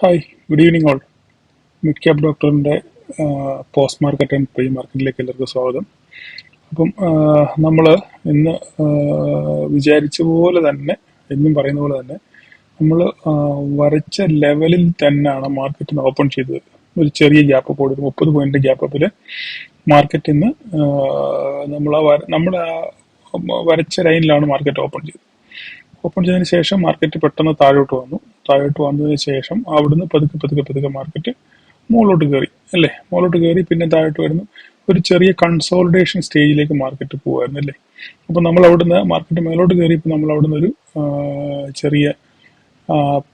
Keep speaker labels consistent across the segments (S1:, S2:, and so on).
S1: Hi, good evening all. Mid cap ഡോക്ടറിൻ്റെ post market and pre മാർക്കറ്റിലേക്ക് എല്ലാവർക്കും സ്വാഗതം. അപ്പം നമ്മൾ ഇന്ന് വിചാരിച്ച പോലെ തന്നെ, എന്നും പറയുന്ന പോലെ തന്നെ, നമ്മൾ വരച്ച ലെവലിൽ തന്നെയാണ് മാർക്കറ്റിന് ഓപ്പൺ ചെയ്തത്. ഒരു ചെറിയ ഗ്യാപ്പ് അപ്പ്, ഒരു 30 പോയിന്റ് ഗ്യാപ്പ് അപ്പിൽ മാർക്കറ്റിൽ നിന്ന് നമ്മൾ വരച്ച ലൈനിലാണ് മാർക്കറ്റ് ഓപ്പൺ ചെയ്തത്. ഓപ്പൺ ചെയ്തതിന് ശേഷം മാർക്കറ്റ് പെട്ടെന്ന് താഴോട്ട് വന്നതിന് ശേഷം അവിടുന്ന് പതുക്കെ മാർക്കറ്റ് മുകളിലോട്ട് കയറി അല്ലേ. മുകളിലോട്ട് കയറി പിന്നെ താഴോട്ട് വരുന്നു. ഒരു ചെറിയ കൺസോളിഡേഷൻ സ്റ്റേജിലേക്ക് മാർക്കറ്റ് പോകുമായിരുന്നു അല്ലേ. അപ്പൊ നമ്മൾ അവിടുന്ന് മാർക്കറ്റ് മേലോട്ട് കയറിയപ്പോൾ നമ്മൾ അവിടുന്ന് ഒരു ചെറിയ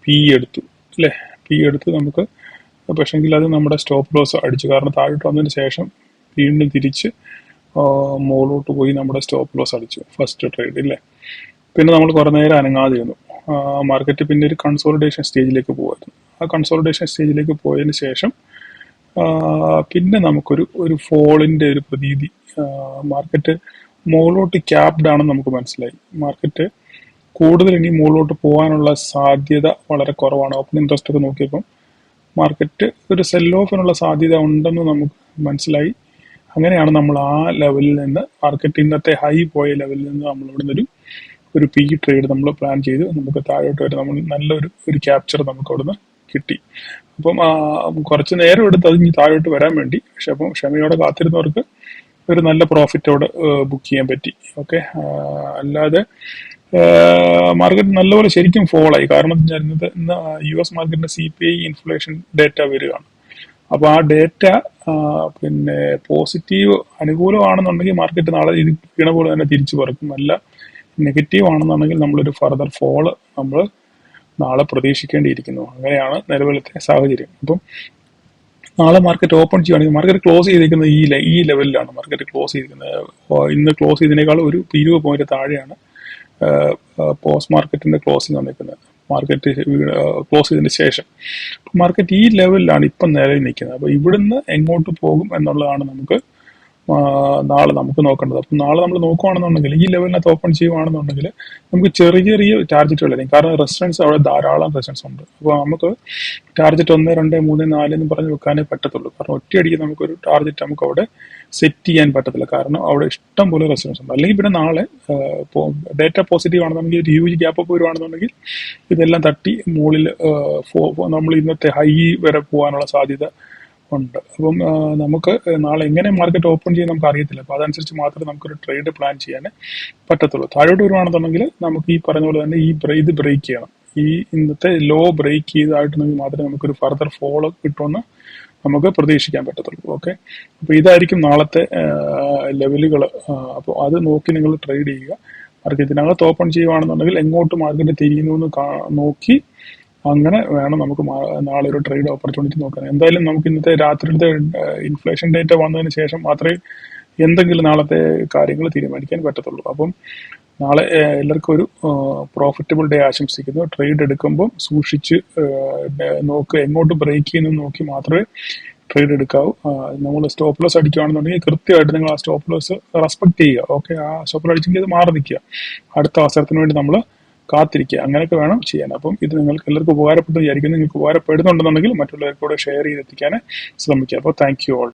S1: പി എടുത്തു അല്ലേ. പി എടുത്ത് നമുക്ക് പക്ഷെങ്കിൽ അത് നമ്മുടെ സ്റ്റോപ്പ് ലോസ് അടിച്ചു. കാരണം താഴോട്ട് വന്നതിന് ശേഷം വീണ്ടും തിരിച്ച് മുകളിലോട്ട് പോയി നമ്മുടെ സ്റ്റോപ്പ് ലോസ് അടിച്ചു ഫസ്റ്റ് ട്രേഡ് അല്ലേ. പിന്നെ നമ്മൾ കുറേ നേരം അനങ്ങാതിരുന്നു. മാർക്കറ്റ് പിന്നെ ഒരു കൺസോളിഡേഷൻ സ്റ്റേജിലേക്ക് പോകുമായിരുന്നു. ആ കൺസോളിഡേഷൻ സ്റ്റേജിലേക്ക് പോയതിന് ശേഷം പിന്നെ നമുക്കൊരു ഫോളിന്റെ ഒരു പ്രതീതി. മാർക്കറ്റ് മുകളിലോട്ട് ക്യാപ്ഡ് ആണെന്ന് നമുക്ക് മനസ്സിലായി. മാർക്കറ്റ് കൂടുതൽ ഇനി മുകളിലോട്ട് പോകാനുള്ള സാധ്യത വളരെ കുറവാണ്. ഓപ്പൺ ഇൻട്രസ്റ്റ് ഒക്കെ നോക്കിയപ്പം മാർക്കറ്റ് ഒരു സെൽ ഓഫിനുള്ള സാധ്യത ഉണ്ടെന്ന് നമുക്ക് മനസ്സിലായി. അങ്ങനെയാണ് നമ്മൾ ആ ലെവലിൽ നിന്ന്, മാർക്കറ്റ് ഇന്നത്തെ ഹൈ പോയ ലെവലിൽ നിന്ന് നമ്മൾ ഇവിടെ നിന്നൊരു പി ട്രേഡ് നമ്മൾ പ്ലാൻ ചെയ്ത് നമുക്ക് താഴോട്ട് വരെ നമ്മൾ നല്ലൊരു ക്യാപ്ചർ നമുക്ക് അവിടുന്ന് കിട്ടി. അപ്പം കുറച്ച് നേരം എടുത്ത് അത് ഇനി താഴോട്ട് വരാൻ വേണ്ടി. പക്ഷെ അപ്പം ക്ഷമയോടെ കാത്തിരുന്നവർക്ക് ഒരു നല്ല പ്രോഫിറ്റോടെ ബുക്ക് ചെയ്യാൻ പറ്റി. ഓക്കെ, അല്ലാതെ മാർക്കറ്റ് നല്ലപോലെ ശരിക്കും ഫോളായി. കാരണം ഇന്ന് US മാർക്കറ്റിന്റെ CPI ഇൻഫ്ലേഷൻ ഡേറ്റ വരികയാണ്. അപ്പൊ ആ ഡേറ്റ പിന്നെ പോസിറ്റീവ് അനുകൂലമാണെന്നുണ്ടെങ്കിൽ മാർക്കറ്റ് നാളെ ഇത് വീണ പോലെ തന്നെ തിരിച്ചു പറക്കും. അല്ല നെഗറ്റീവ് ആണെന്നുണ്ടെങ്കിൽ നമ്മളൊരു ഫർദർ ഫോള് നമ്മൾ നാളെ പ്രതീക്ഷിക്കേണ്ടിയിരിക്കുന്നു. അങ്ങനെയാണ് നിലവിലത്തെ സാഹചര്യം. അപ്പം നാളെ മാർക്കറ്റ് ഓപ്പൺ ചെയ്യുകയാണെങ്കിൽ മാർക്കറ്റ് ക്ലോസ് ചെയ്തിരിക്കുന്നത് ഈ ലെവലിലാണ് മാർക്കറ്റ് ക്ലോസ് ചെയ്തിരിക്കുന്നത്. ഇന്ന് ക്ലോസ് ചെയ്തതിനേക്കാൾ ഒരു 20 പോയിന്റ് താഴെയാണ് പോസ്റ്റ് മാർക്കറ്റിന്റെ ക്ലോസിംഗ് വന്നിരിക്കുന്നത്. മാർക്കറ്റ് ക്ലോസ് ചെയ്തതിന് ശേഷം മാർക്കറ്റ് ഈ ലെവലിലാണ് ഇപ്പം നിലയിൽ നിൽക്കുന്നത്. അപ്പൊ ഇവിടുന്ന് എങ്ങോട്ട് പോകും എന്നുള്ളതാണ് നാളെ നമുക്ക് നോക്കേണ്ടത്. അപ്പം നാളെ നമ്മൾ നോക്കുകയാണെന്നുണ്ടെങ്കിൽ ഈ ലെവലിനകത്ത് ഓപ്പൺ ചെയ്യുകയാണെന്നുണ്ടെങ്കിൽ നമുക്ക് ചെറിയ ടാർജറ്റുകളായിരിക്കും. കാരണം റെസിസ്റ്റൻസ് അവിടെ ധാരാളം റെസിസ്റ്റൻസ് ഉണ്ട്. അപ്പോൾ നമുക്ക് ടാർജറ്റ് 1, 2, 3, 4 എന്ന് പറഞ്ഞ് വെക്കാനേ പറ്റത്തുള്ളൂ. കാരണം ഒറ്റയടിക്ക് നമുക്കൊരു ടാർജറ്റ് നമുക്ക് അവിടെ സെറ്റ് ചെയ്യാൻ പറ്റത്തില്ല. കാരണം അവിടെ ഇഷ്ടം പോലെ റെസിസ്റ്റൻസ് ഉണ്ട്. അല്ലെങ്കിൽ പിന്നെ നാളെ ഡേറ്റ പോസിറ്റീവ് ആണെന്നുണ്ടെങ്കിൽ ഒരു ഹ്യൂജ് ഗ്യാപ്പ് അപ്പ് വരുവാണെന്നുണ്ടെങ്കിൽ ഇതെല്ലാം തട്ടി മുകളിൽ നമ്മൾ ഇന്നത്തെ ഹൈ വരെ പോകാനുള്ള സാധ്യത ഉണ്ട്. അപ്പം നമുക്ക് നാളെ എങ്ങനെ മാർക്കറ്റ് ഓപ്പൺ ചെയ്യാൻ നമുക്ക് അറിയത്തില്ല. അപ്പൊ അതനുസരിച്ച് മാത്രമേ നമുക്കൊരു ട്രേഡ് പ്ലാൻ ചെയ്യാൻ പറ്റത്തുള്ളൂ. താഴോട്ട് വരുവാണെന്നുണ്ടെങ്കിൽ നമുക്ക് ഈ പറഞ്ഞ പോലെ തന്നെ ഇത് ബ്രേക്ക് ചെയ്യണം. ഇന്നത്തെ ലോ ബ്രേക്ക് ചെയ്തായിട്ടുണ്ടെങ്കിൽ മാത്രമേ നമുക്കൊരു ഫർദർ ഫോളോ കിട്ടുമെന്ന് നമുക്ക് പ്രതീക്ഷിക്കാൻ പറ്റത്തുള്ളൂ. ഓക്കെ, അപ്പൊ ഇതായിരിക്കും നാളത്തെ ലെവലുകൾ. അപ്പോൾ അത് നോക്കി നിങ്ങൾ ട്രേഡ് ചെയ്യുക. മാർക്കറ്റിനകത്ത് ഓപ്പൺ ചെയ്യുവാണെന്നുണ്ടെങ്കിൽ എങ്ങോട്ട് മാർക്കറ്റ് തിരിയുന്നു എന്ന് നോക്കി അങ്ങനെ വേണം നമുക്ക് നാളെ ഒരു ട്രേഡ് ഓപ്പർച്യൂണിറ്റി നോക്കാൻ. എന്തായാലും നമുക്ക് ഇന്നത്തെ രാത്രിയിലത്തെ ഇൻഫ്ലേഷൻ ഡേറ്റ വന്നതിന് ശേഷം മാത്രമേ എന്തെങ്കിലും നാളത്തെ കാര്യങ്ങൾ തീരുമാനിക്കാൻ പറ്റത്തുള്ളൂ. അപ്പം നാളെ എല്ലാവർക്കും ഒരു പ്രോഫിറ്റബിൾ ഡേ ആശംസിക്കുന്നു. ട്രേഡ് എടുക്കുമ്പോൾ സൂക്ഷിച്ച് നോക്കുക, എങ്ങോട്ട് ബ്രേക്ക് ചെയ്യുന്നു നോക്കി മാത്രമേ ട്രേഡ് എടുക്കാവൂ. നമ്മൾ സ്റ്റോപ്പ് ലോസ് അടിക്കുകയാണെന്നുണ്ടെങ്കിൽ കൃത്യമായിട്ട് നിങ്ങൾ ആ സ്റ്റോപ്പ് ലോസ് റെസ്പെക്ട് ചെയ്യുക. ഓക്കെ, ആ സ്റ്റോപ്പ് ലോസ് അടിച്ചെങ്കിൽ അത് മാറി നിൽക്കുക. അടുത്ത അവസരത്തിന് വേണ്ടി നമ്മൾ കാത്തിരിക്കുക. അങ്ങനെയൊക്കെ വേണം ചെയ്യാൻ. അപ്പം ഇത് നിങ്ങൾക്ക് എല്ലാവർക്കും ഉപകാരപ്പെട്ടു വിചാരിക്കുന്നു. നിങ്ങൾക്ക് ഉപകാരപ്പെടുന്നുണ്ടെന്നുണ്ടെങ്കിൽ മറ്റുള്ളവർക്കൂടെ ഷെയർ ചെയ്തെത്തിക്കാൻ ശ്രമിക്കുക. അപ്പോൾ താങ്ക് യു ഓൾ.